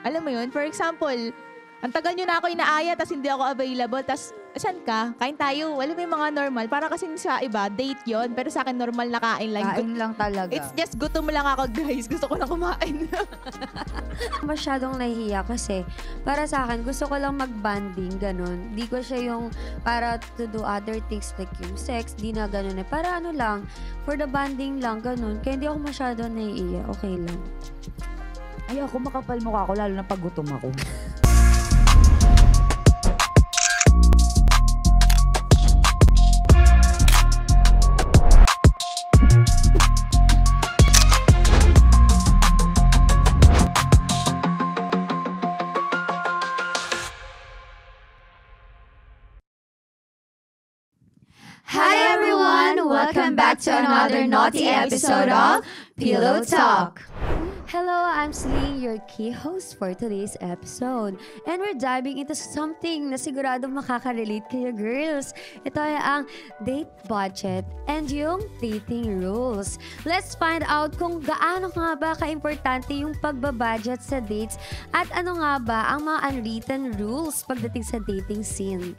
alam mo yun, for example, ang tagal nyo na ako inaaya, tas hindi ako available, tas saan ka? Kain tayo. Alam mo yung mga normal. Para kasing sa iba, date yon. Pero sa akin, normal na kain lang. Kain lang talaga. It's just gutom lang ako, guys. Gusto ko lang kumain. Masyadong nahihiya kasi para sa akin, gusto ko lang mag-banding, ganun. Di ko siya yung para to do other things like yung sex, di na ganun eh. Para ano lang, for the banding lang, ganun. Kaya hindi ako masyadong nahihiya. Okay lang. Ay, ako makapal mukha ako, lalo na pag gutom ako. Hi everyone! Welcome back to another naughty episode of Pillow Talk. Hello, I'm Celine, your key host for today's episode. And we're diving into something na siguradong makaka-relate kayo, girls. Ito ay ang date budget and yung dating rules. Let's find out kung gaano nga ba ka-importante yung pagbabudget sa dates at ano nga ba ang mga unwritten rules pagdating sa dating scene.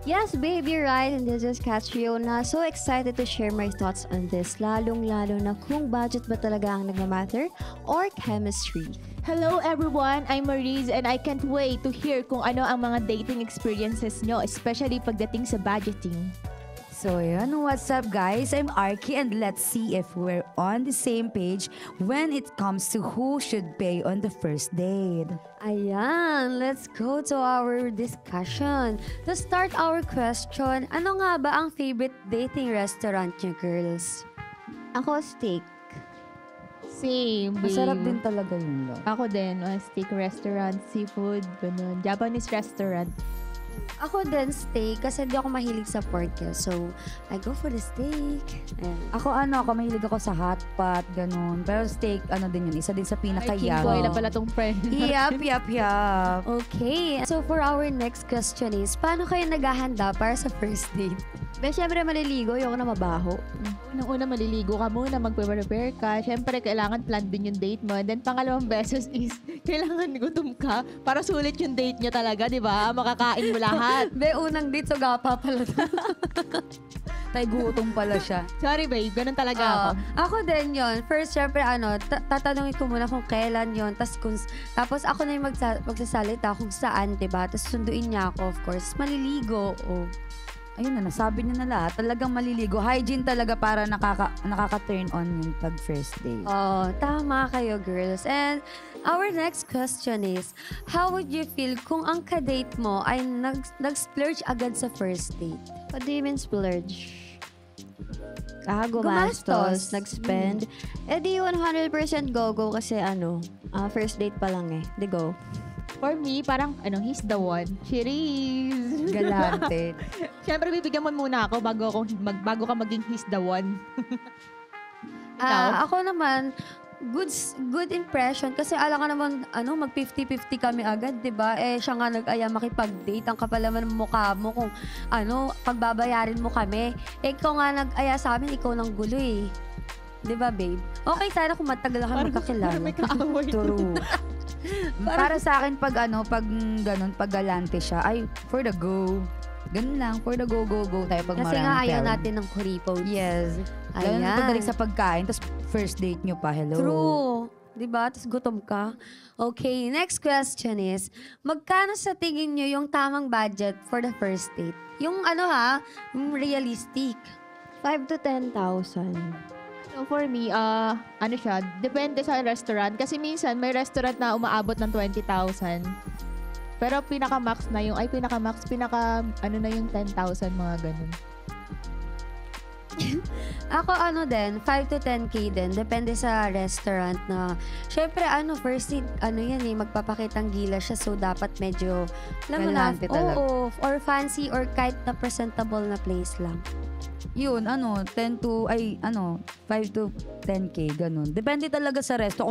Yes, babe, you're right. And this is Catriona. So excited to share my thoughts on this. Lalong-lalo na kung budget ba talaga ang nagmamatter or chemistry. Hello everyone, I'm Maurice and I can't wait to hear kung ano ang mga dating experiences nyo, especially pagdating sa budgeting. So yun, what's up guys? I'm Arky and let's see if we're on the same page when it comes to who should pay on the first date. Ayan, let's go to our discussion. To start our question, ano nga ba ang favorite dating restaurant niyo, girls? Ako, steak. Same, babe. Masarap din talaga yun lang. Ako din, steak restaurant, seafood, ganun. Japanese restaurant. Ako din steak kasi hindi ako mahilig sa pork. So, I go for the steak. Ayan. Ako mahilig ako sa hot pot, ganun. Pero steak, din yun, isa din sa Ay, pinaka-yummy. King na pala tong friend. Yup. Okay. So, for our next question is, paano kayo naghahanda para sa first date? Pero syempre maliligo, ayoko na mabaho. Unang-una, maliligo ka muna, mag-prepare ka. Siyempre, kailangan plan din yung date mo. And then, pangalawang beses is, kailangan gutom ka para sulit yung date niya talaga, di ba? Makakain mo lahat. Be, unang date, so gapa pala. Tay gutom pala siya. Sorry, babe. Ganun talaga ako. Ako din yon. First, syempre, tatanungin ko muna kung kailan yon. Tapos ako na yung magsasalita kung saan, diba? Tapos sunduin niya ako, of course. Maliligo. Oh. Ayun na, nasabi niya na lahat. Talagang maliligo. Hygiene talaga para nakaka-turn on yung pag first date. Oh, tama kayo, girls. And our next question is, how would you feel kung ang kadate mo ay nag-splurge agad sa first date? What do you mean splurge? Gumastos. Nag-spend. Eh di 100% go-go kasi first date pa lang eh. Di go. For me, parang, he's the one. Cherise! Galante. Siyempre, bibigyan mo muna ako bago ka maging he's the one. Ako naman, good impression kasi alam ka naman mag 50-50 kami agad, 'di ba? Eh siya nga nag-aya makipag-date, ang kapal naman ng mukha mo kung pagbabayarin mo kami. Eh ikaw nga nag-aya sa amin, ikaw nang gulo eh. 'Di ba, babe? Okay sana kung matagal ka magkakilala. May kaaway. True. Para sa akin pag ganun, pag galante siya, ay for the go. Ganun lang, for the go tayo pag kasi nga ayaw natin ng kuripos. Yes. Ganun Ayan. pagdating sa pagkain, tapos first date nyo pa, hello. True. Diba? Tapos gutom ka. Okay, next question is, magkano sa tingin nyo yung tamang budget for the first date? Yung yung realistic. 5 to 10,000. So for me, siya, depende sa restaurant. Kasi minsan, may restaurant na umaabot ng 20,000. Pero pinaka-max na yung, na yung 10,000, mga ganun. Ako din, 5 to 10K din. Depende sa restaurant na, syempre first date, yan magpapakitang gila siya. So, dapat medyo, alam mo na, talaga. or fancy or kahit na presentable na place lang. Yun, 5 to 10K, ganun. Depende talaga sa resto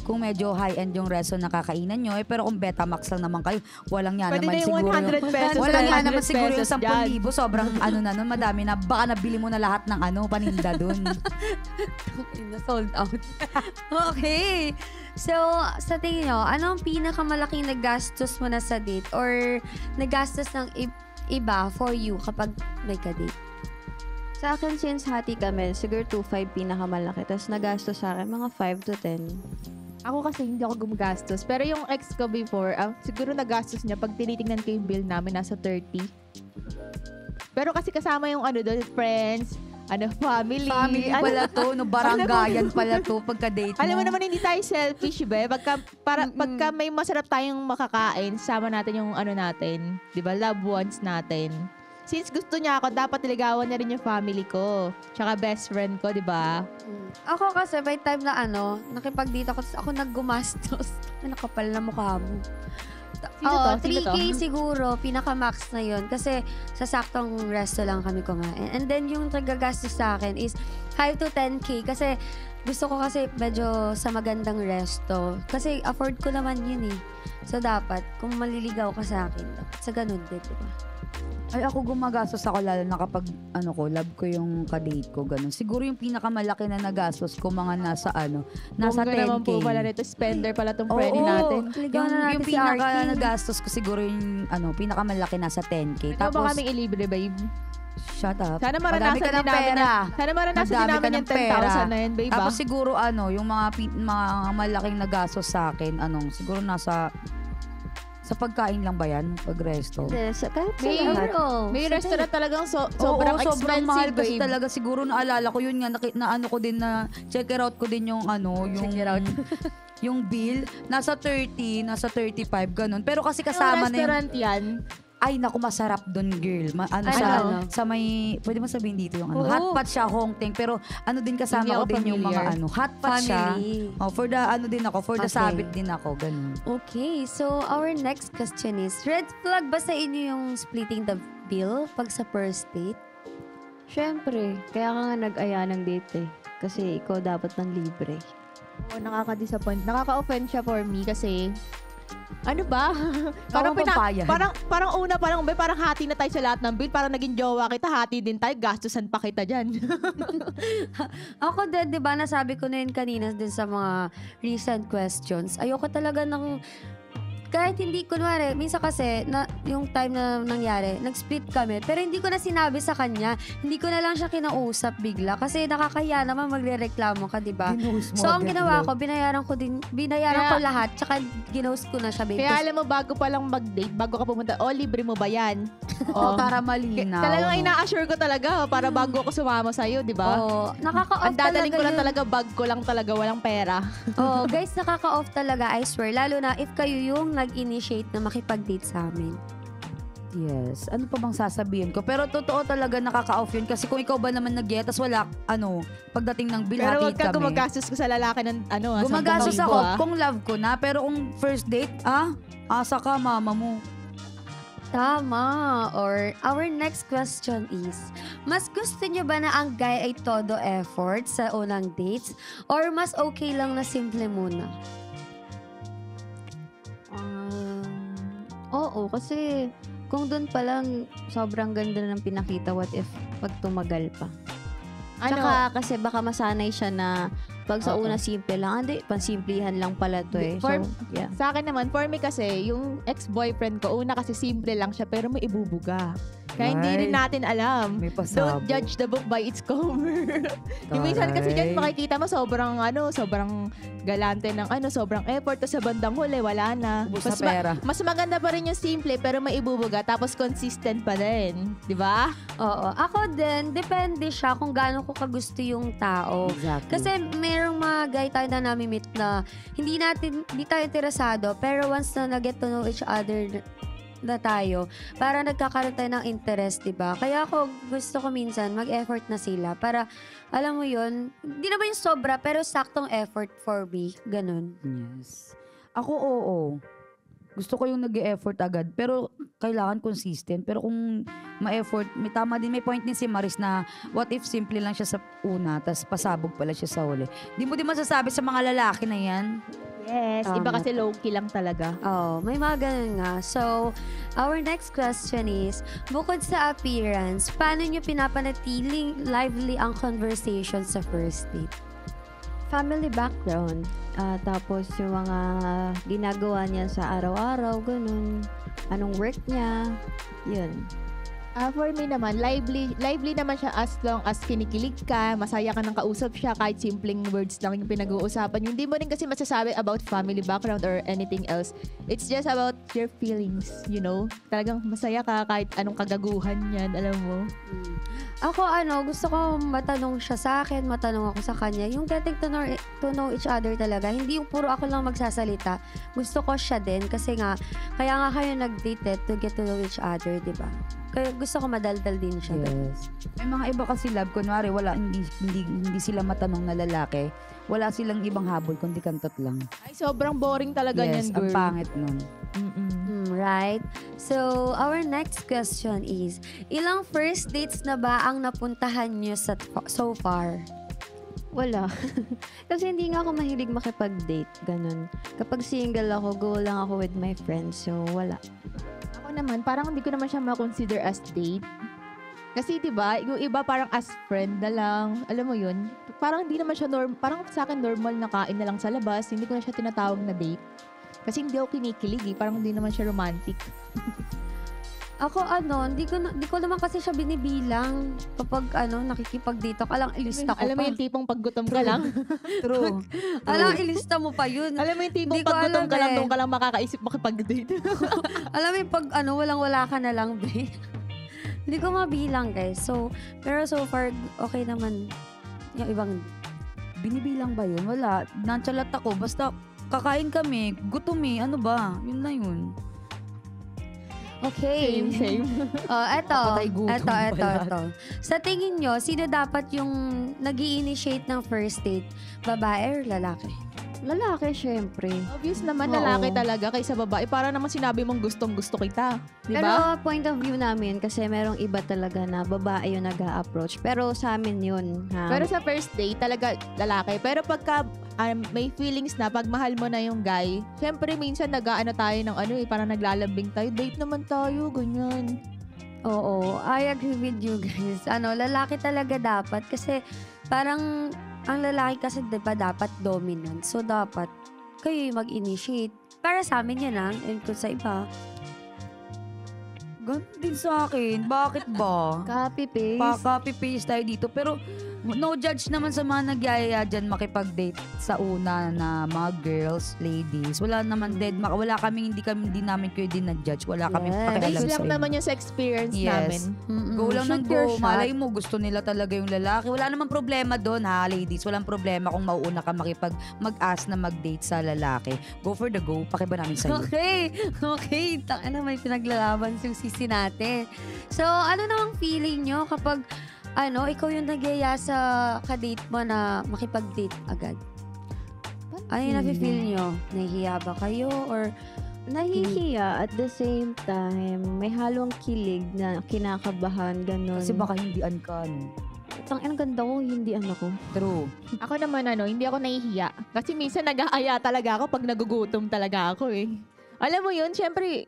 kung medyo high-end yung resto na kakainan nyo. Pero kung Betamax lang naman kayo, walang yan Pwede naman na yung siguro. 100 pesos. Walang yan naman 100 siguro yung pesos 10,000. Sobrang madami na. Baka nabili mo na lahat ng paninda dun. Sold out. Okay. So, sa tingin nyo, ano ang pinakamalaking nagastos mo na sa date or nagastos ng iba for you kapag may ka-date? Sa akin, since hati kami, siguro 2.5 pinakamalaki. Tapos nagastos sa akin, mga 5 to 10. Ako kasi hindi ako gumagastos. Pero yung ex ko before, siguro nagastos niya pag tinitingnan ko yung bill namin, nasa 30. Pero kasi kasama yung doon, friends, family. Family pala to, no, baranggayan pala to pagka-date mo. Alam mo naman, hindi tayo selfish, be. Pagka may masarap tayong makakain, sama natin yung natin. Di ba? Loved ones natin. Since gusto niya ako, dapat niligawan niya rin yung family ko. Tsaka best friend ko, di ba? Ako kasi by time na nakipag-date ako naggumastos. Nakapal na mukha mo. Sino to? Sino 3K to? siguro, pinaka-max na yun. Kasi sa saktong resto lang kami kumain. And then yung tagagastos sa akin is 5 to 10K. Kasi gusto ko kasi medyo sa magandang resto. Kasi afford ko naman yun eh. So dapat, kung maliligaw ka sa akin, dapat sa ganun din, di ba? Ay, ako gumagastos ako lalo na kapag, love ko yung ka-date ko, ganun. Siguro yung pinakamalaki na nagastos ko, mga nasa 10K. naman po pala nito, spender pala tong friend Oo. natin. Ligawan na natin Yung si pinaka RK. nagastos ko siguro yung, pinakamalaki nasa 10K. Ikaw ba kaming ilibre, babe? Shut up. Sana Madami maranasan ka din ng namin pera. Sana maranasan din Madami ka namin ng yung 10,000 na yun, babe. Tapos siguro yung mga malaking nagastos sa akin, siguro nasa sa pagkain lang ba yan? Pag-resto? Kahit sa May- lahat. May restaurant talagang sobrang Sobrang expensive, mahal kasi babe. talaga. Siguro naalala ko yun nga, ko din na, check it out ko din yung yung, Check it out. yung bill. Nasa 30, nasa 35, ganun. Pero kasi Yung kasama na yung, restaurant yan. ay naku, masarap dun, girl. Sa may, pwede mo sabihin dito yung Oo. hot pot siya, Hongteng. Pero din Hindi kasama ko ako din yung mga familiar. hot pot siya. Family. For the, din ako, for the Okay. sabit din ako, ganun. Okay, so our next question is, red flag ba sa inyo yung splitting the bill pag sa first date? Siyempre, kaya ka nga nag-aya ng date eh. Kasi ikaw dapat ng libre. Oo, nakaka-disappoint. Nakaka-offend siya for me kasi ano ba? Ako papayag. parang una pa lang, parang hati na tayo sa lahat ng bill. Parang naging jowa kita, hati din tayo, gastusan pa kita dyan. Ako din, di ba, nasabi ko na yun kanina din sa mga recent questions. Ayoko talaga ng, kahit hindi, kunwari, minsan kasi, yung time na nangyari, nag-split kami, pero hindi ko na sinabi sa kanya, hindi ko na lang siya kinausap bigla, kasi nakakahiya naman magre-reklamo ka, di ba? Ginuhos mo So, ang agad, ginawa love. ko, binayaran ko lahat, tsaka ginost ko na siya, babe. Kaya alam mo, bago pa lang mag-date, bago ka pumunta, libre mo ba yan? Oo, para malinaw. Talagang no? ina-assure ko talaga, para bago ako sumama sa'yo, di ba? Oo, nakaka-off Ang dadaling ko lang yun. talaga, bag ko lang talaga, walang pera. Oh, guys, nakaka-off talaga, I swear. Lalo na if kayo yung nag-initiate na makipag-date sa amin. Yes. Ano pa bang sasabihin ko? Pero totoo talaga nakaka-off yun. Kasi kung ikaw ba naman nag-get, tas wala, pagdating ng bill, Pero hatid wag ka kami. gumagastos ko sa lalaki ng Gumagastos 10,000 ako ah. kung love ko na. Pero kung first date, asa ka, mama mo. Tama. Or our next question is, mas gusto nyo ba na ang guy ay todo effort sa unang dates? Or mas okay lang na simple muna? Oo, kasi kung doon pa lang sobrang ganda na ng pinakita, what if pag tumagal pa? Tsaka kasi baka masanay siya na pag sa Oo. una simple lang, pansimplihan lang pala to eh. For- So, yeah. Sa akin naman, for me kasi, yung ex-boyfriend ko, una kasi simple lang siya, pero may ibubuga. Kaya hindi Ay. rin natin alam. May Don't judge the book by its cover. Yung minsan kasi dyan makikita mo sobrang galante ng sobrang effort to sa bandang huli, wala na. Ubus na pera. Mas maganda pa rin yung simple pero may ibubuga tapos consistent pa din. Di ba? Oo. Ako din, depende siya kung gaano ko kagusto yung tao. Exactly. Kasi merong mga guy tayo na nami-meet na hindi tayo interesado, pero once na nag-get to know each other na tayo, para nagkakaroon tayo ng interest, diba? Kaya ako, gusto ko minsan, mag-effort na sila para, alam mo yun, hindi naman yung sobra, pero saktong effort for me. Ganun. Yes. Ako, oo. Gusto ko yung nag-e-effort agad. Pero, kailangan consistent. Pero kung ma-effort, may point din si Maris na what if simple lang siya sa una, tas pasabog pala siya sa huli. Di mo din masasabi sa mga lalaki na yan. Yes. Iba Tama. kasi low-key lang talaga. Oh, may mga ganun nga. So, our next question is, bukod sa appearance, paano nyo pinapanatiling lively ang conversation sa first date? family background. Tapos yung mga ginagawa niya sa araw-araw, ganun. Anong work niya, yun. For me naman, lively naman siya as long as kinikilig ka, masaya ka nang kausap siya, kahit simpleng words lang yung pinag-uusapan. Hindi mo rin kasi masasabi about family background or anything else. It's just about your feelings, you know? Talagang masaya ka kahit anong kagaguhan yan, alam mo? Ako gusto ko matanong siya sa akin, matanong ako sa kanya. Yung getting to know each other talaga. Hindi yung puro ako lang magsasalita. Gusto ko siya din kasi nga, kaya nga kayo nag-date to get to know each other, di ba? Kaya gusto ko madaldal din siya. Yes. May mga iba kasi love, kunwari, hindi sila matanong na lalaki. Wala silang ibang habol, kundi kantot lang. Ay, sobrang boring talaga niyan, Yes, girl. ang pangit nun. Right? So, our next question is, ilang first dates na ba ang napuntahan niyo so far? Wala. Kasi hindi nga ako mahilig makipag-date, ganun. Kapag single ako, go lang ako with my friends. So, wala. Ako naman, parang hindi ko naman siya ma-consider as date. Kasi 'di ba, yung iba parang as friend na lang. Alam mo 'yun? Parang hindi naman siya parang sa akin normal na kain na lang sa labas. Hindi ko na siya tinatawag na date. Kasi hindi ako kinikilig eh. Parang hindi naman siya romantic. Ako hindi ko naman kasi siya binibilang kapag nakikipag-date ako. Alang ilista ko Alam mo pa. yung tipong paggutom ka lang? True. Alang ilista mo pa yun. Alam mo yung tipong Hindi ko paggutom alam ka lang, eh. doon ka lang makakaisip makipag-date. Alam mo yung pag walang-wala ka na lang, babe. Hindi ko mabilang, guys. So, pero so far, okay naman yung ibang. Binibilang ba yun? Wala. Nonchalant ako. Basta kakain kami. Gutom eh. Ano ba? Yun na yun. Okay. Same. Eto. Patay gutom pala. Eto. Sa tingin nyo, sino dapat yung nag-i-initiate ng first date? Babae or lalaki? Lalaki, syempre. Obvious naman, Oo. lalaki talaga kaysa babae. Para naman sinabi mong gustong-gusto kita. Di Pero ba? point of view namin, kasi merong iba talaga na babae yung nag-a-approach. Pero sa amin yun. Ha? Pero sa first date, talaga lalaki. Pero pagka may feelings na, pag mahal mo na yung guy, syempre minsan nag-aano tayo ng parang naglalambing tayo. Date naman tayo, ganyan. Oo, I agree with you guys. Lalaki talaga dapat kasi parang ang lalaki kasi diba dapat dominant. So dapat kayo yung mag-initiate. Para sa amin yan and kung sa iba. Ganun din sa akin. Bakit ba? Copy-paste. Pa-copy-paste tayo dito. Pero no judge naman sa mga nagyayaya dyan makipag-date sa una na mga girls, ladies. Wala naman wala kaming, hindi namin kayo din na-judge. Wala kaming Yes. pakialam Based sa lang inyo. naman yung sa experience Yes. namin. Go lang ng Shoot your go. shot. Malay mo, gusto nila talaga yung lalaki. Wala namang problema doon ha, ladies. Walang problema kung mauuna ka mag-ask na mag-date sa lalaki. Go for the go. Pakiba namin sa'yo. Okay. May pinaglalaban yung sisi natin. So, ano namang feeling nyo kapag ikaw yung nagyaya sa kadate mo na makipag-date agad? Ano yung nafe-feel nyo? Nahihiya ba kayo? Or Nahihiya at the same time, may halong kilig na kinakabahan, ganun. Kasi baka hindian ka, no? Ang ganda ko, hindi ako. True. Ako naman hindi ako nahihiya. Kasi minsan nag-aaya talaga ako pag nagugutom talaga ako eh. Alam mo yun, syempre,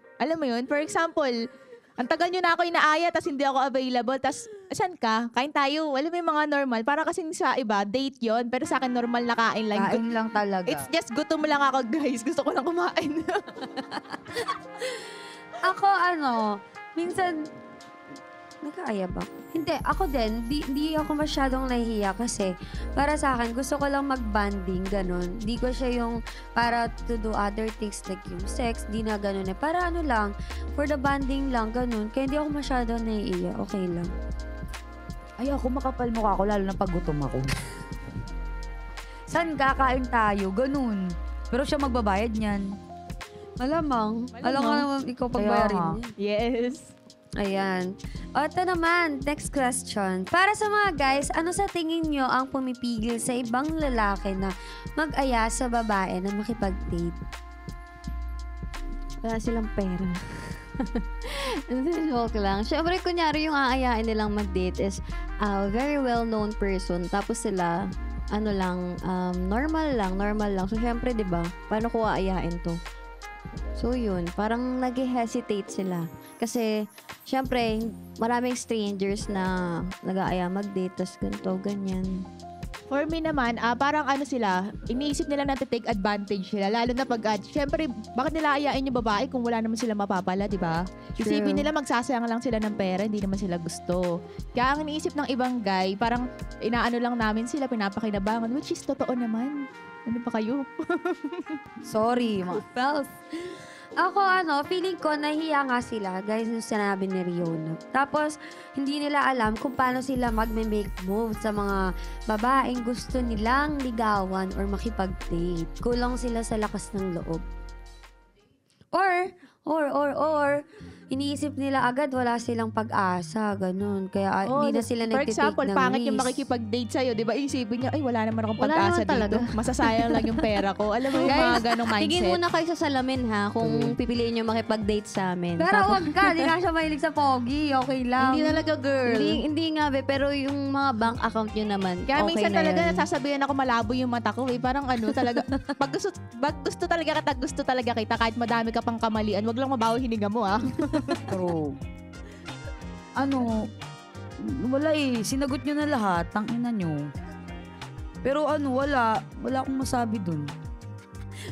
for example, ang tagal nyo na ako inaaya tas hindi ako available. Tas, saan ka? Kain tayo. Alam mo yung mga normal. Para kasing sa iba, date yon. Pero sa akin, normal na kain lang. Kain lang talaga. It's just gutom lang ako, guys. Gusto ko lang kumain. ako minsan, nag-aaya ba? Hindi, ako din, di ako masyadong nahihiya kasi para sa akin, gusto ko lang mag-banding, ganun. Di ko siya yung para to do other things like yung sex, di na ganun eh. Para lang, for the banding lang, ganun. Kaya hindi ako masyadong nahihiya, okay lang. Ay, ako makapal mukha ako, lalo na pag gutom ako. Saan kakain tayo? Ganun. Pero siya magbabayad niyan. Malamang. Alam nga naman ikaw pagbayarin Kaya nga. niya. Yes. Ayan. O, ito naman, next question. Para sa mga guys, ano sa tingin nyo ang pumipigil sa ibang lalaki na mag-aya sa babae na makipag-date? Wala silang pera. Joke lang. Siyempre, kunyari yung aayain nilang mag-date is a very well-known person. Tapos sila, normal lang. So, siyempre, di ba? Paano ko aayain to? So, yun. Parang nag-hesitate sila. Kasi, syempre, maraming strangers na nag-aaya mag-date, tas ganito, ganyan. For me naman, parang ano sila, iniisip nila na take advantage sila. Lalo na pag, syempre, bakit nila ayain yung babae kung wala naman sila mapapala, di ba? Isipin nila magsasayang lang sila ng pera, hindi naman sila gusto. Kaya ang iniisip ng ibang guy, parang inaano lang namin sila, pinapakinabangan, which is totoo naman. Ano pa kayo? Sorry. Pels. Ako, feeling ko, nahiya nga sila, guys, yung sinabi ni Riona. Tapos, hindi nila alam kung paano sila magme-make move sa mga babaeng gusto nilang ligawan or makipag-date. Kulang sila sa lakas ng loob. Or, iniisip nila agad wala silang pag-asa, ganun. Kaya hindi na sila for nagtitake example, ng pangit yung risk. makikipag-date sa'yo, di ba? Isipin niya, ay, wala naman akong Wala pag-asa naman talaga. dito. Masasayang lang yung pera ko. Alam mo yung mga ganong mindset. Tingin muna kayo sa salamin ha, kung pipiliin nyo makipag-date sa amin. Pero wag ka, di ka siya mahilig sa pogi, okay lang. Hindi talaga, girl. Hindi nga be, pero yung mga bank account nyo naman, Kaya okay minsan na talaga yun. nasasabihan ako malabo yung mata ko eh. Parang talaga, pag gusto talaga kita, gusto talaga kita, kahit madami ka pang kamalian, wag lang mabawi hininga mo ah. True. Wala eh. Sinagot nyo na lahat. Tangina nyo. Pero wala. Wala akong masabi dun.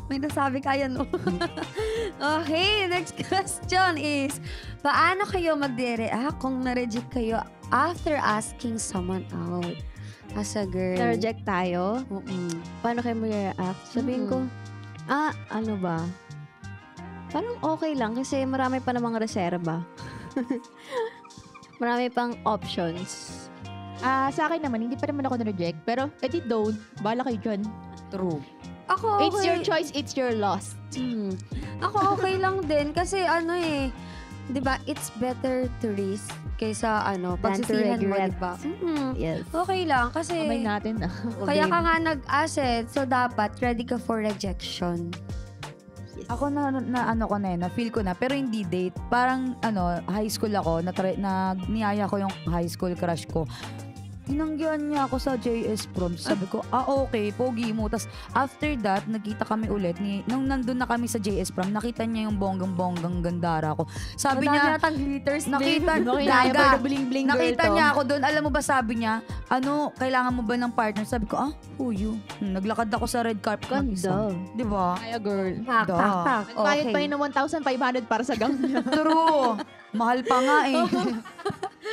May nasabi kaya, no? Okay, next question is, paano kayo magde-react kung na-reject kayo after asking someone out? As a girl. Na-reject tayo, Paano kayo mag-react? sabihin ko, ano ba? Parang okay lang kasi marami pa namang reserba. Marami pang options. Sa akin naman, hindi pa naman ako na-reject. Pero, edit don't. Bala kayo dyan. True. Ako, It's your choice, it's your loss. Ako okay lang din kasi di ba, it's better to risk kaysa pagsisihan mo, regret. di ba? Yes. Okay lang kasi Kamay natin ah. kaya ka nga nag-asset, so dapat ready ka for rejection. Ako na-feel ko na, pero hindi date. Parang, high school ako, niyaya ko yung high school crush ko. Tinanggihan niya ako sa JS Prom. Sabi ko, okay, pogi mo. Tapos, after that, nagkita kami ulit. Nung nandun na kami sa JS Prom, nakita niya yung bonggang-bonggang gandara ko. Sabi niya, natang glitters nakita, Gaga, bling-bling girl nakita to. niya ako doon. Alam mo ba, sabi niya, kailangan mo ba ng partner? Sabi ko, who you? Naglakad ako sa red carpet. Ganda. Di ba? Kaya girl. Tak. Bayad pa Okay. yun ng 1,500 para sa gown niya. True. Mahal pa nga eh.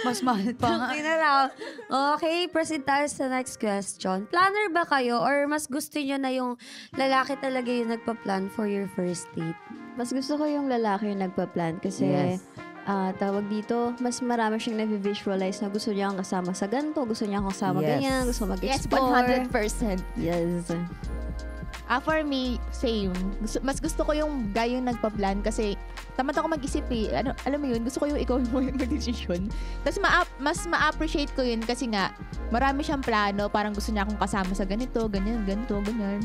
Mas mahal pa nga. Okay na lang. Okay, proceed tayo sa next question. Planner ba kayo or mas gusto niyo na yung lalaki talaga yung nagpa-plan for your first date? Mas gusto ko yung lalaki yung nagpa-plan kasi Yes. tawag dito, mas marami siyang na-visualize na gusto niya akong kasama sa ganito, gusto niya akong kasama Yes. ganyan, gusto Yes, mag-explore. 100%. Yes. For me, same. Mas gusto ko yung guy yung nagpa-plan kasi tamad ako mag-isip eh. Alam mo yun, gusto ko yung ikaw yung mag-desisyon. Tapos mas ma-appreciate ko yun kasi nga, marami siyang plano. Parang gusto niya akong kasama sa ganito, ganyan, ganito, ganyan.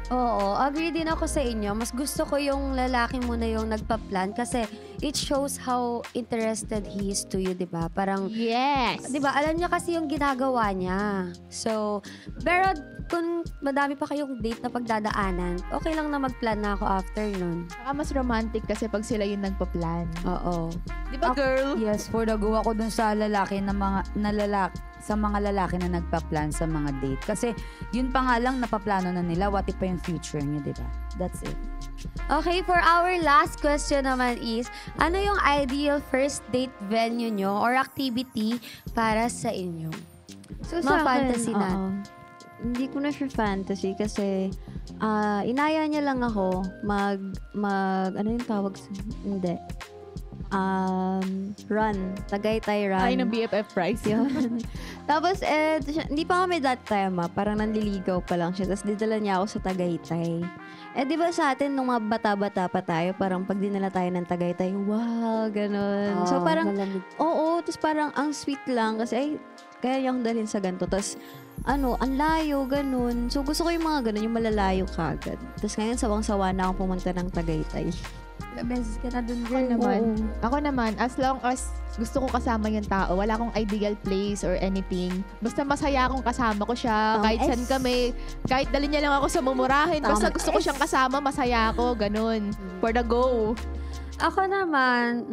Oo, agree din ako sa inyo. Mas gusto ko yung lalaki muna yung nagpa-plan kasi it shows how interested he is to you, di ba? Parang, Yes! di ba, alam niya kasi yung ginagawa niya. So, pero kung madami pa kayong date na pagdadaanan, okay lang na mag-plan na ako after nun. Saka mas romantic kasi pag sila yung nagpa-plan. Oo. Di ba, girl? Yes, for the go ako dun sa lalaki sa mga lalaki na nagpa-plan sa mga date. Kasi yun pa nga lang napaplano na nila, what if pa yung future niyo, di ba? That's it. Okay, for our last question naman is, ano yung ideal first date venue nyo or activity para sa inyo? So, Mga sa akin, fantasy natin. Hindi ko na siya fantasy kasi inaya niya lang ako ano yung tawag sa, hindi. Run. Tagaytay run. Ay, ng BFF price. Yun. Tapos, hindi pa kami that time parang nanliligaw pa lang siya. Tapos, didala niya ako sa Tagaytay. Di ba sa atin, nung mga bata-bata pa tayo, parang pag dinala tayo ng Tagaytay, wow, ganun. So, parang, malamig. oo, tapos parang ang sweet lang kasi, ay, kaya niya akong dalhin sa ganito. Tapos, ang layo, ganun. So, gusto ko yung mga ganun, yung malalayo ka agad. Tapos ngayon, sawang-sawa na akong pumunta ng Tagaytay. Beses ka na dun, Ako girl. naman, ako naman, as long as gusto ko kasama yung tao, wala akong ideal place or anything. Basta masaya akong kasama ko siya, kahit saan kami, kahit dalhin niya lang ako sa mumurahin, basta Tama. gusto ko siyang kasama, masaya ako, ganun. For the go. Ako naman,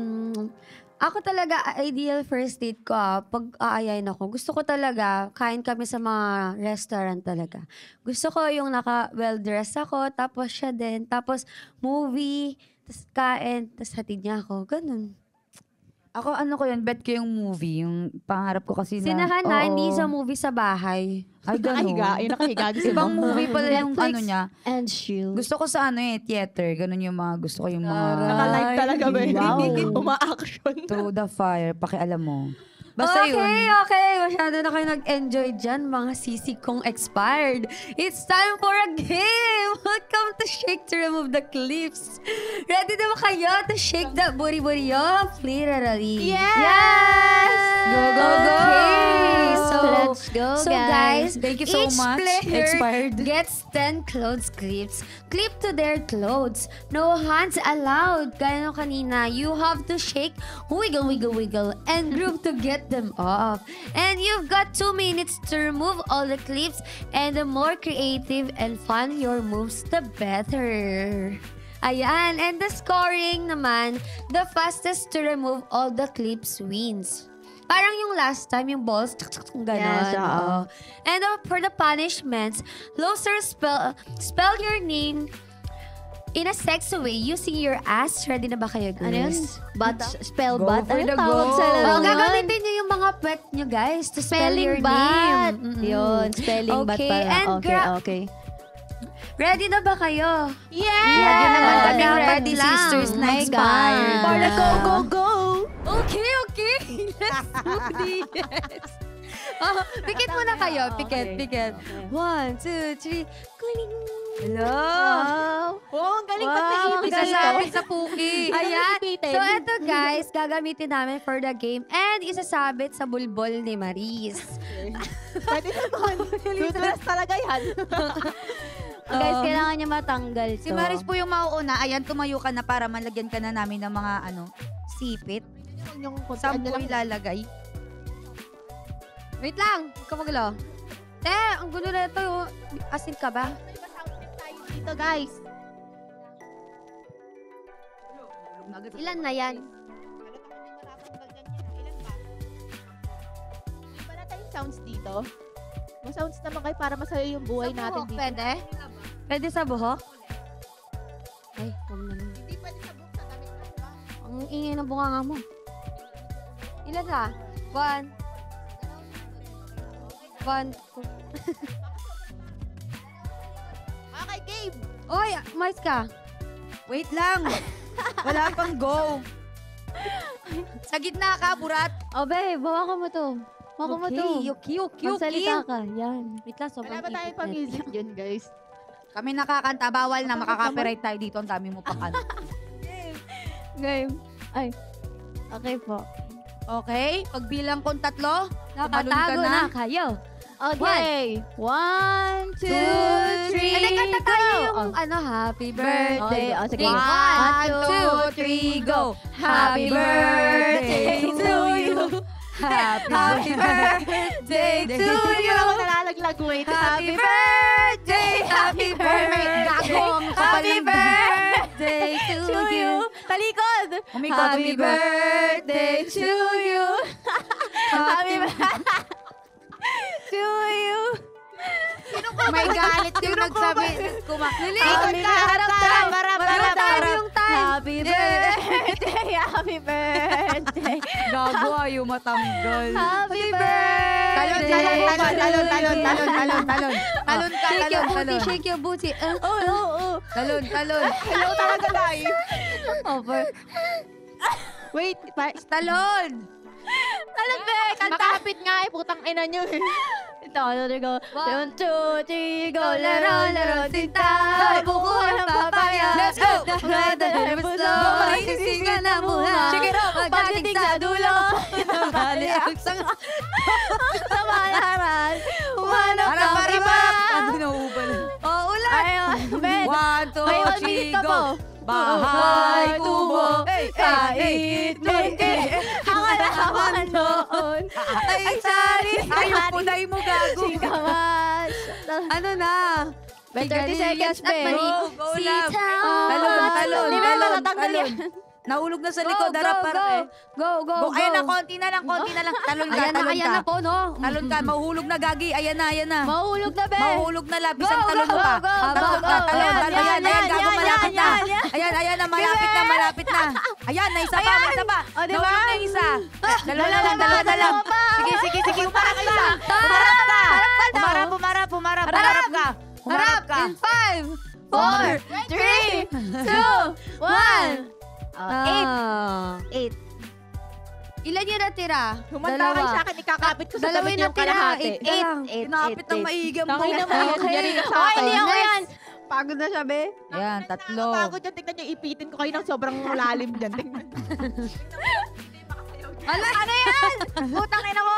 Ako talaga, ideal first date ko pag aayain ako, gusto ko talaga, kain kami sa mga restaurant talaga. Gusto ko yung naka-well-dressed ako, tapos siya din, tapos movie, tapos kain, tapos hatid niya ako. Ganun. Ako ano ko yun, bet ko yung movie. Yung pangarap ko kasi na... Sinahan na, Oo. hindi sa movie sa bahay. Ay, Nakahiga. gano'n. Yung nakahiga. Gusto mo? Ibang movie pala yung Netflix ano niya. and chill. Gusto ko sa ano theater. Ganun yung mga gusto ko yung mga... Naka-live talaga ba? Wow. Uma-action. Through the fire. Pakialam mo. Basta Okay, yun. okay. Masyado na kayo nag-enjoy dyan, mga sisig kong expired. It's time for a game! Welcome to Shake to Remove the Clips. Ready na ba kayo to shake that booty off? Literally. Yes! Go, go, go! Okay, Let's go, so guys. Thank you so each much. player Expired. gets 10 clothes clips. Clip to their clothes. No hands allowed. Gaya nung kanina, you have to shake, wiggle, wiggle, wiggle, and group to get them off. And you've got 2 minutes to remove all the clips, and the more creative and fun your moves, the better. Ayan, and the scoring naman, the fastest to remove all the clips wins. Parang yung last time, yung balls, ganon. Yes, oo. Oo. And for the punishments, loser spell your name in a sexy way using your ass. Ready na ba kayo, guys? Ano yun? Bat, spell Go bat? for Ano the tawag go. sa Oh, laro? gagamitin nyo yung mga pet nyo, guys, to spell your Spelling bat. name. Yun, spelling bat Okay, pala. and Okay, okay. Ready na ba kayo? Yes! Lagi naman kami Dapat ready, lang. sisters na My expired. God. Para go, go, go! Okay, okay. Let's do this. Oh, pikit muna kayo. Pikit, Okay. pikit. 1, 2, 3. Kuling. Hello. Wow! Wow, ang galing ba't naipit Ang gasapit dito? sa puki. Ang Ayan. ipitin. So, eto guys, gagamitin namin for the game and isasabit sa bulbol ni Maris. Pwede naman. Dudulas talaga yan. Guys, kailangan niya matanggal to. Si Maris po yung mauuna. Ayan, tumayo ka na para malagyan ka na namin ng mga sipit. Yung Saan po lang. ilalagay? Wait lang. Huwag ka magulo. Te, ang gulo na ito. Asin ka ba? Dito, guys. Ilan na yan? Ilan ba? Wala tayong sounds dito. May sounds naman kayo para masaya yung buhay Sa natin buhok, dito. pwede? Pwede sa buhok? Ay, huwag naman. Hindi pwede sa book sa damit na ba? Ang ingay ng bunganga mo. Ilan na? 1. 1, 2. Okay, game! Oy, mais ka. Wait lang. Wala pang go. Sa gitna ka, burat. Oh, babe, hawakan mo to. Hawakan mo to. Okay. Magsalita ka. Yan. Wait lang, sobrang Wala ba tayong ipit pa-music yun, guys? Kami nakakanta. Bawal na. Makaka-copyright tayo dito. Ang dami mo pang ano. Game. Ay. Okay po. Okay? Pagbilang kong 3, Nakatago tumalon ka na kayo. Okay. 1, 2, 3, And then kanta tayo yung go. happy Birthday. birthday. Oh, sige. 1, 2, 3, go. Happy birthday to you. Happy birthday to Hindi you. ako nalalaglag, wait. Happy birthday. Happy birthday. Happy birthday to you. Talikod! Happy birthday to you. Happy birthday to you. May galit yung nagsabi. Talikod ka! Harap Yung time. Happy birthday! Happy birthday! Gago, ayaw matanggal. Happy birthday! Talon ka, Shake your booty, talon. shake your booty. Oo. Talon. Hello talaga tayo. Over. Wait, Talon. Talon be! Makapit nga eh, putang ina nyo eh. Ito, ano go. 1, 2, 3, go. Laro, sinta. Bukuha ng papaya. Let's go. Magsisiga na muna. Check it out. Pagdating sa dulo. Bali ang sanga. Sa malaran. Humanap Para, ng para, iba. para. Ano nauubal? Oh, ulan. Ayun, Ben. 1, 2, May 1 3, minute ka go. po. Bahay tubo. Kahit munti. Ang alaman noon. Ay, sorry. Ayaw punay mo, gago. Singkamas. Ano na? May 30 seconds, Ben. Go, go lang. Sitaw. Talon. Hindi mo natatanggal Talon. yan. Nahulog na sa likod. Harap, harap. Go. Ayan na, konti na lang. Talon ka, talon Ayan ka. na po, no? Talon ka, mahuhulog na, Gagi. Ayan na. Mahulog na, be. Mahuhulog na, Lab. Isang talon mo pa. Talon ka, talon. Ayan, Gago, malapit na. Ayan na, malapit na. Ayan, na isa pa. O, diba? Nahulog na yung isa. Dalawa na lang. Sige, umarap ka. Umarap ka. Harap in 5, 4, 3, 2, 1. 8. Ilan yung natira? Humanda kayo sa akin, ikakapit ko sa damit yung kalahati. 8. Kinapit ng maigam mo. Tangina mo yun, Okay. yari ka sa Okay, akin. hindi ako yan. Pagod na siya, be. Ayan, 3. Bago dyan, tignan nyo, ipitin ko kayo ng sobrang lalim dyan. Tignan. Ano yan? Putang ina mo!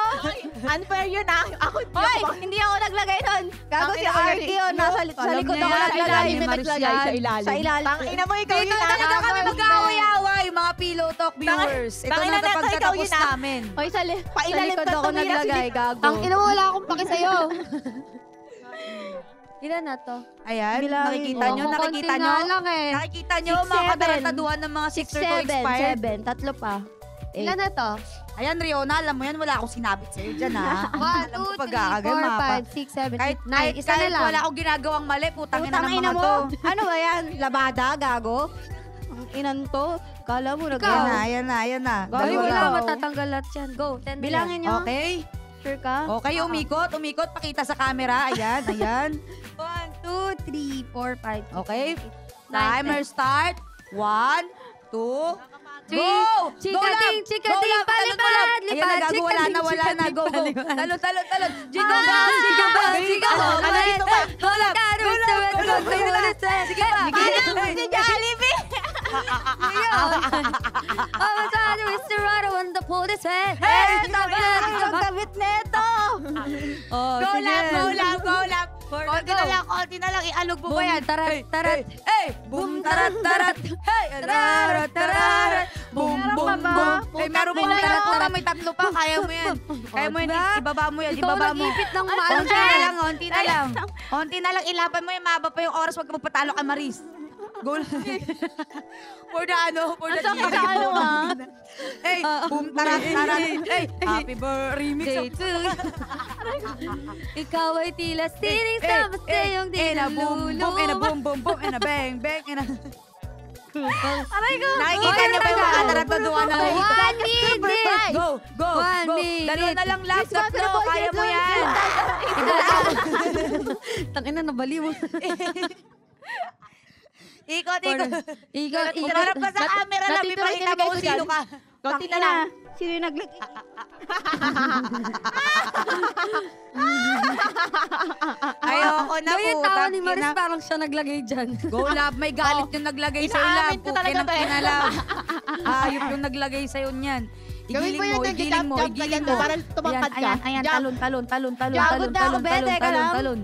Unfair yun ah. Ako, Hindi ako naglagay nun. Gago si Tangina, RT yun. Nasa Alam likod niya ako yan, naglagay. ilalim, May Maris naglagay yan. sa ilalim. Sa ilalim. Tangina mo, ikaw yun Dito ah. talaga kami mag-away-away, mga Pillow Talk viewers. Ito Tangina na na, ikaw pagkatapos yun, ah. namin. Hoy, sa Pailalim likod ka, ako tumira, naglagay. sige. Gago. Ang ina mo, wala akong paki sa'yo. Ilan na to? Ayan, Bilangin nakikita mo. nyo, Konti nakikita na nyo. lang eh. Nakikita nyo, 6, mga 7. katarantaduhan ng mga sister ko expired. 7. Tatlo pa. Ilan na to? Ayan, Riona, alam mo yan, wala akong sinabit sa'yo dyan, ha? 1, 2, 3, 4, 5, 6, 7, 8, 9. Isa na Kahit lang. wala akong ginagawang mali, putang ina ng Putang ina mga mo. to. Ano ba yan? Labada? Gago? Ang inan to. Kala mo Ikaw. Ayan na. Go, Ay, Dalawa wala lang. matatanggal lahat yan. Go, 10 Bilangin nyo. Okay? Sure ka? Okay, umikot, pakita sa camera. Ayan. 1, 2, 3, 4, 5, Okay? 9, Timer start. 1, 2, Three. go! Chikating, chikating, Go, Lab! palipad, Talon, Lab! Ayan lipad, na, gago, wala na. chikating, Go. palipad. Talon. Jingle bells, jingle bells, jingle bells. Ano dito ba? Go, Lab! Sige pa. si Jollibee! Oh, masyado, Mr. Rado, on the pull this way. Hey, Ang damit neto! Oh, Go, Lab! Konti na lang, ialog mo Boom, ba yan? tarat. Hey! Boom, tarat. Hey! Tarat. Boom, boom, boom. Eh, meron pang tarat. May 3 pa. Kaya mo yan. Ibaba mo yan. Ikaw Ibaba mo. nag-ipit ng Konti maano na dyan. lang, konti na lang. Ilaban mo yan. Mahaba pa yung oras. Wag ka magpatalo kay Maris. Go lang. For the sakit sa ano, ah. Hey, boom, tarat. Hey, happy birthday. Remix Day of 2. Ikaw ay tila sining sa masayong di and a boom, boom, and a boom, boom, boom, and a bang, and a... Aray ko. Nakikita niyo ba yung mga tarantaduhan na nakikita? 1 minute. Go, go, 1 go. minute. Dalawa na lang lap, tatlo. Kaya mo yan. Tangina, nabali mo. Ikot. Ikat. Umarap ka sa camera lang. natitira Ipakita yung mo kung nilagay ko sino ka. Konti na lang. Sino yung naglagay? Ayoko na Yung po. tawa ni Maris parang siya naglagay dyan. Go, lab. May galit yung naglagay sa'yo, lab. Inaamin ko talaga, Pukin te. ang pinalab. Ayop yung naglagay sa'yo niyan. Gawin mo yun, Igiling mo. ganyan, parang tumangkad ka. Ayan, Jump. talon. na ako, be, teka lang.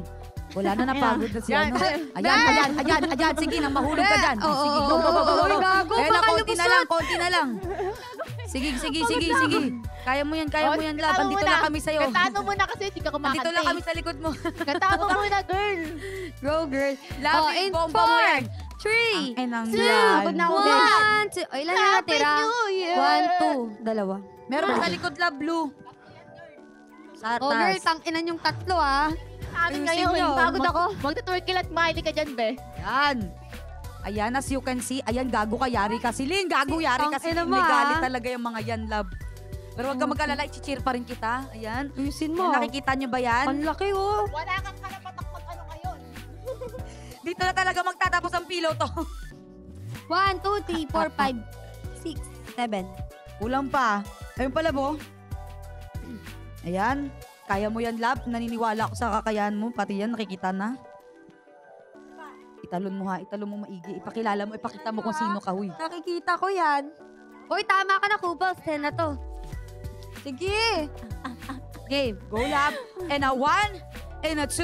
Wala na, napagod na siya. Yan. Ayan. Sige, nang mahulog ka dyan. Oo, Sige, oo, go. oo. Uy, gago, Ayan na, baka konti na lang. Sige. Kaya mo yan, lab. Andito lang kami sa'yo. Kantaan mo muna kasi hindi ka kumakanta. Andito lang kami sa likod mo. Kantaan mo muna, girl. Go, girl. Lab, Oh, in bomba mo yan. 4, 3, Ay, nang 2, yan. na ako, 1, 2. Ilan na natira? 1, 2, dalawa. Meron pa sa likod, lab, blue. Sa Oh, girl, taas. tanginan yung 3, ah. Amin Ayusin ngayon. nyo. Pagod ako. Magta-twerkil at mahali ka dyan, be. Yan. Ayan, as you can see, ayan, gago ka, yari ka. Siling, gago, yari ka. Tangina Siling, mo, may galit ah. talaga yung mga yan, love. Pero wag ka mag-alala, i-cheer pa rin kita. Ayan. Ayusin Ayan, nakikita nyo ba yan? Ang laki, oh. Wala kang karapatak mag-ano ngayon. Dito na talaga magtatapos ang pillow to. 1, 2, 3, 4, 5, 6, 7. Kulang pa. Ayun pala, bo. Ayan. Kaya mo yan, love. Naniniwala ako sa kakayahan mo. Pati yan, nakikita na. Italon mo ha. Italon mo maigi. Ipakilala mo. Ipakita mo kung sino ka, huy. Nakikita ko yan. Uy, tama ka na, Kubos. 10 na to. Sige. Game. Go, love. And a 1, and a 2,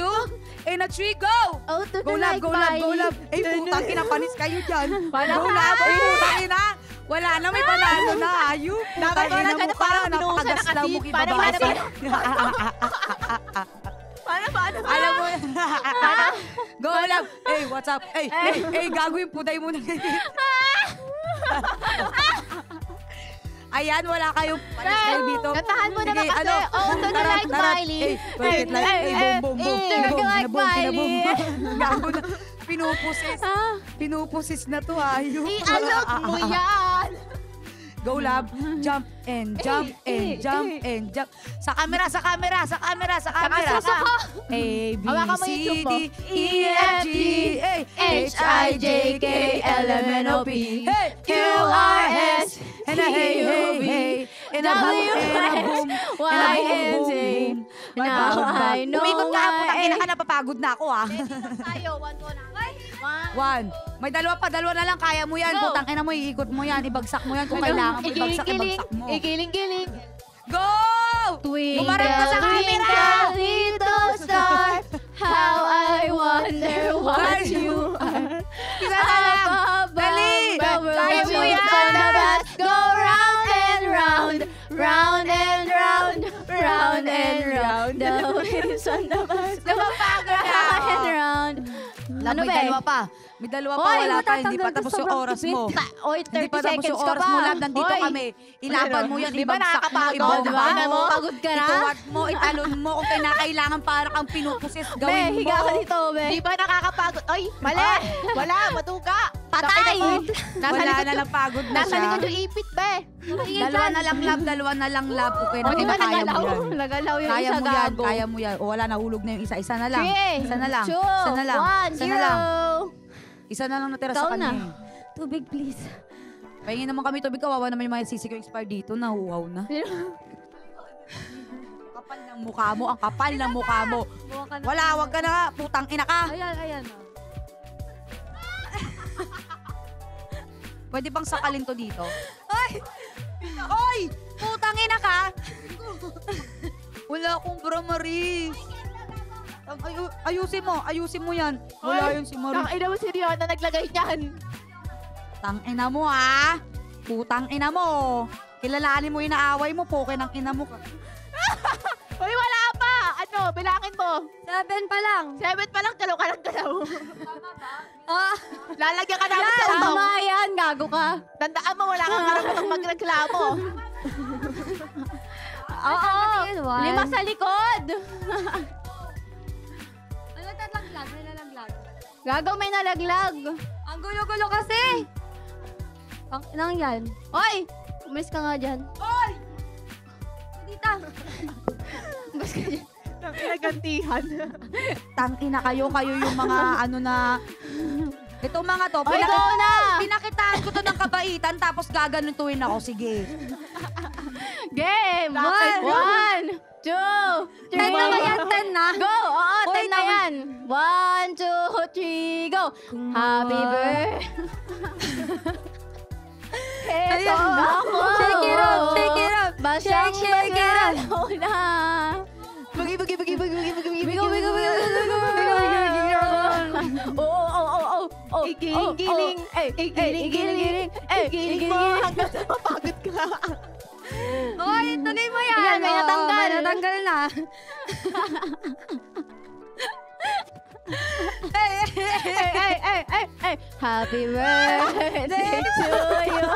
and a 3, go! Oh, to Go, love, go, love, go, love. Eh, putang kinapanis kayo dyan. Go, love. Ay, putang ina. Wala na, may panalo na. Ayup. Dapat Putang ina wala ka mo na, ka. parang binuhusan Napakagasla na mo kasi. Paano, ibabase. Paano? Alam mo, go, love. Hey, what's up? Hey, gago yung puday mo na. Ayan, wala kayong palas kayo dito. Kantahan mo naman Sige, kasi. Oh, to the like Miley. Work it like, boom, boom, boom. Work it like Miley. Gago na. Pinupusis na to, ayun. I-alok mo yan. Go, lab. Jump and jump and jump and jump. Sa camera. A, B, Hawakan mo C, yung tube D, E, F, G, H, I, J, K, L, M, N, O, P. Hey, Q, R, S, and a hey, hey, hey. And a boom, and a boom, and a boom, boom, boom. May Now pagod ba? I know Umikot ka, why. putang ina ka, napapagod na ako, ah. Tayo, one mo na. One. May dalawa na lang. Kaya mo yan. Go. Putang ina mo, iikot mo yan. Ibagsak mo yan kung kailangan mo. Ibagsak mo. Ikiling-kiling. Go! Twinkle, Bumarap ka sa camera! twinkle, little star, how I wonder what you are. Isa na lang. Dali! Kaya mo yan! Go round and round, round and round, round and round. The waves on the bus. Napapagod na Round ako. and round. Ano May ba? dalawa pa. May dalawa pa. Wala pa. Hindi pa tapos yung oras mo. Oy, Hindi 30 pa tapos seconds yung ka oras pa. mo. Lab, nandito Hoy. kami. Ilaban mo yan. Di ba Ibagsak mo. nakakapagod? Ibaba Di ba? mo. Pagod ka na? Ituwad mo. Italon mo. Kung kinakailangan para kang pinupusis, Be, gawin mo. higa ka dito, be. Di ba nakakapagod? Ay, mali. Wala, matuka. Patay! Nasa Wala likod na yung, lang pagod na nasa siya. likod yung ipit, be. Dalawa na lang lab. Okay na, O, di ba kaya mo nagalaw? yan. Nagalaw yung Kaya isa mo yan, gago. kaya mo yan. O wala, nahulog na yung isa. Isa na lang. 3, Isa na lang. 2, Isa na lang. 1, Isa na lang. 0. Isa na lang natira Ikaw sa kanya. na. Tubig, please. Pahingin naman kami tubig. Kawawa naman yung mga sisi ko expire dito. Nahuhaw na. Kapal ng mukha mo. Ang kapal ng mukha mo. Wala, wag ka na. Putang ina ka. Ayan. Pwede bang sakalin to dito? Ay! Oy! Putang ina ka! Wala akong bra, Maris. Ayusin mo yan. Wala yun si Maris. Ina mo si Rihanna naglagay niyan. Tang ina mo, ha? Putang ina mo. Kilalanin mo yung naaway mo. Poke ng ina mo. Uy, wala pa. Ano, bilangin mo. 7 pa lang. 7 pa lang, galaw ka lang galaw. Ah, Lalagyan ka namin sa tama utong. yan. Gago ka. Tandaan mo, wala kang karapatang magreklamo. Oo. 5 sa likod. Ano nalaglag? May nalaglag. Gago, may nalaglag. Ang gulo-gulo kasi. Ang nang yan. Oy! Umalis ka nga dyan. Oy! Dita. Umalis ka dyan. Pinagantihan. Tang ina kayo yung mga ano na... Ito mga to. Oy, go na! Pinakitaan ko to ng kabaitan tapos gaganutuin ako. Sige. Game! Lakad mo. 1, 2, 3. 10 na ba yan? 10 na? Go! Oo, Uy, 10 na yan. 1, 2, 3, go! Happy birthday! Eto ako! Shake it up, shake it up. Basyang Shake it up. magalaw na. Bagi. Bigo, bigo, bigo, bigo, bigo. Oh. Igiling-giling. Igiling-giling. Igiling mo hanggang sa mapagod ka. Oy, tuloy mo yan. Yan, may Oo, natanggal. May natanggal na. Happy birthday to you.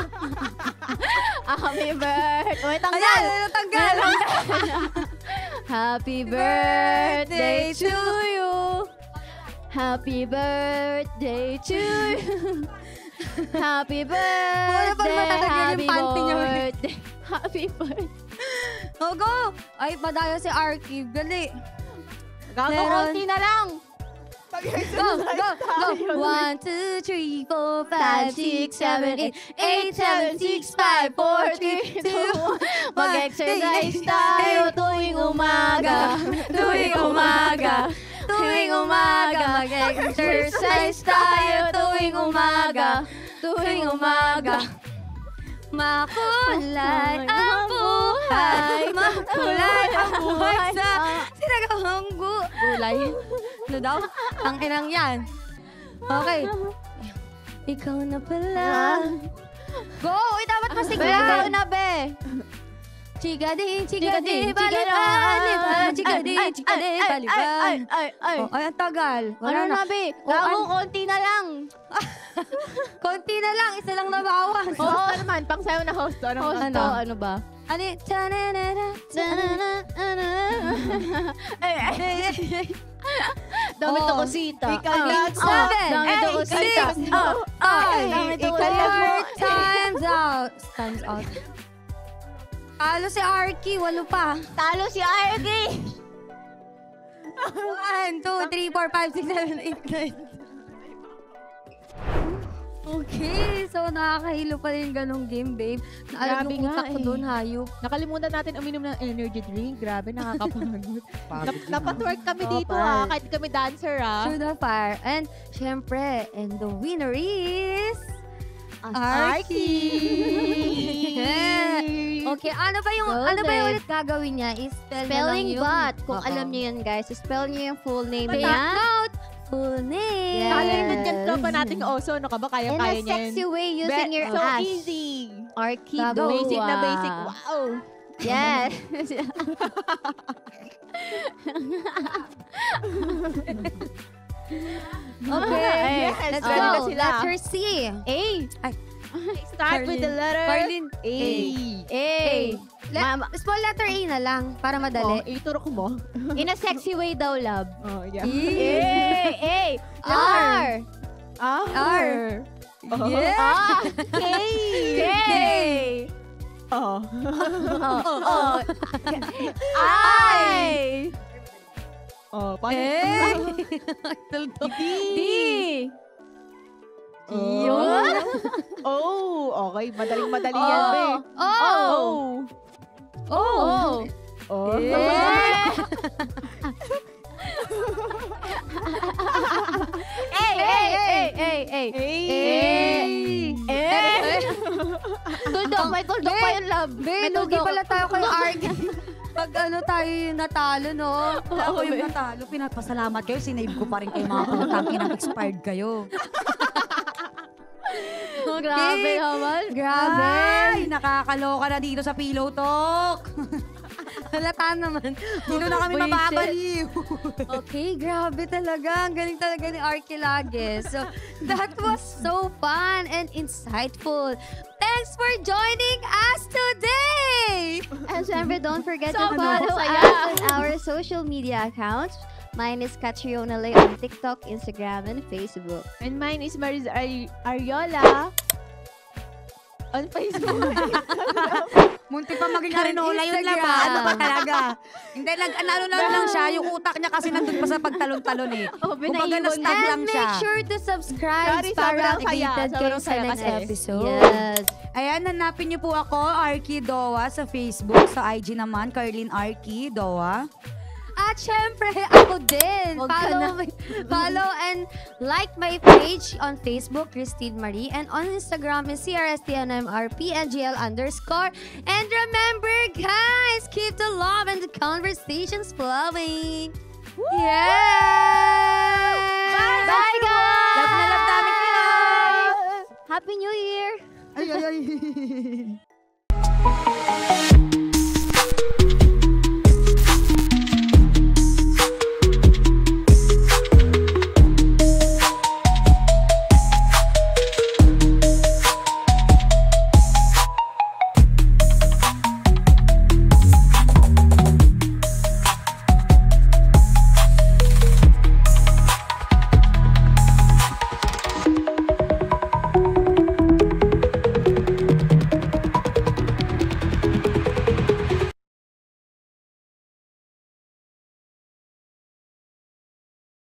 Happy birthday. May tanggal. Ayan, may natanggal. Happy birthday to you. Happy birthday to you. Happy Wala pa birthday. matatagyan yung Happy panty niya. birthday. Happy birthday. Oh, go. Ay, padayo si Arky. Gali. Gago, Meron. konti na lang. Go, go, go. 1, 2, 3, 4, 5, 6, 7, 8, 8, 7, 6, 5, 4, 3, 2, 1. Mag-exercise tayo tuwing umaga. Tuwing umaga. Tuwing umaga. Mag-exercise tayo tuwing umaga. Tuwing umaga. Makulay ang buhay. Makulay ang buhay sa sinagawang Gulay. Ano daw? Ang inang yan. Okay. Ikaw na pala. Go! Uy, dapat Be, masigla. ikaw na, be. Chigadi, Chigadi, baliban. Chigadi, baliban. Ay. Oh, ay, ang tagal. Ano na, be? Gago, ano? konti na lang. Konti na lang, isa lang nabawas. Oo naman, pang sayo na host. Anong Host to, ano ba? Ano yun? Tananana, Dami Oh. to kusita. Seven, Dami to eight, kusita. six, five, Dami to four kusita. times out. Times out. Talo si Arky, 8 pa. Talo si Argy! 1, 2, 3, 4, 5, 6, 7, 8, 9. Okay, so nakakahilo pa rin ganong game, babe. Naalam Grabe yung nga utak ko eh. doon, hayop. Nakalimutan natin uminom ng energy drink. Grabe, nakakapagod. Pagod na. Napatwork kami Oo, dito par. kahit kami dancer Through the fire. And, syempre, and the winner is... Arky! Okay, ano ba yung Golden. ulit gagawin niya? I-spell Spelling mo lang bot. yung... Kung Oo. alam niyo yun, guys, spell niyo yung full name Take niya. note! Full name! Yes. Nakalimutan yung tropa nating oso. Ano ka ba? In Kaya-kaya a niya sexy way using your so ass. easy. Arkido. Basic na basic. Wow. Yes. Okay, Yes, let's ready na go. sila. Letter C. A. Start with the letter Carlin. A. A. Small letter A na lang, para Oh, madali. ituro ko mo. In a sexy way daw, love. Oh, yeah. A. R. R. Oh. Yeah. Ah. K. K. Oh. Oh. I. Oh, paano? D. Oh. Yun. Oh, okay. Madaling-madali yan, be. Oh. Oh. Oh. Yeah. Tuldok, may tuldok pa yung love. Be, lugi pala tayo kay Arky. Pag ano tayo yung natalo, no? Ako yung natalo. Pinapasalamat kayo. Sinave ko pa rin kayo mga putang inang expired kayo. Grabe naman. Grabe. Ay, nakakaloka na dito sa Pillow Talk. Halata naman. Dito na kami Buisit. mababaliw. Okay, grabe talaga. Ang galing talaga ni Arky lagi. So, that was so fun and insightful. Thanks for joining us today! And syempre, don't forget So to follow saya. us on our social media accounts. Mine is Catriona Lay on TikTok, Instagram, and Facebook. And mine is Mariz Ariola. On Facebook. Munti pa maging arinola yun lang. Instagram. Ano ba talaga? Hindi, nag-alalo lang siya. Yung utak niya kasi nandun pa sa pagtalon-talon eh. Oh, Kumbaga pinaiwan na-stuck And lang siya. make sure to subscribe Sorry, para sobrang saya. updated kayo Sobrang sa saya next kasi. episode. Yes. Ayan, hanapin niyo po ako, Arky Doa, sa Facebook. Sa IG naman, Carlin Arky Doa. At syempre, ako din. Huwag ka na. Follow and like my page on Facebook, Christine Marie. And on Instagram is CRSTNMRPNGL_. And remember, guys, keep the love and the conversations flowing. Yeah! Bye, guys! Love na love namin kayo! Happy New Year! Ay, ay, ay.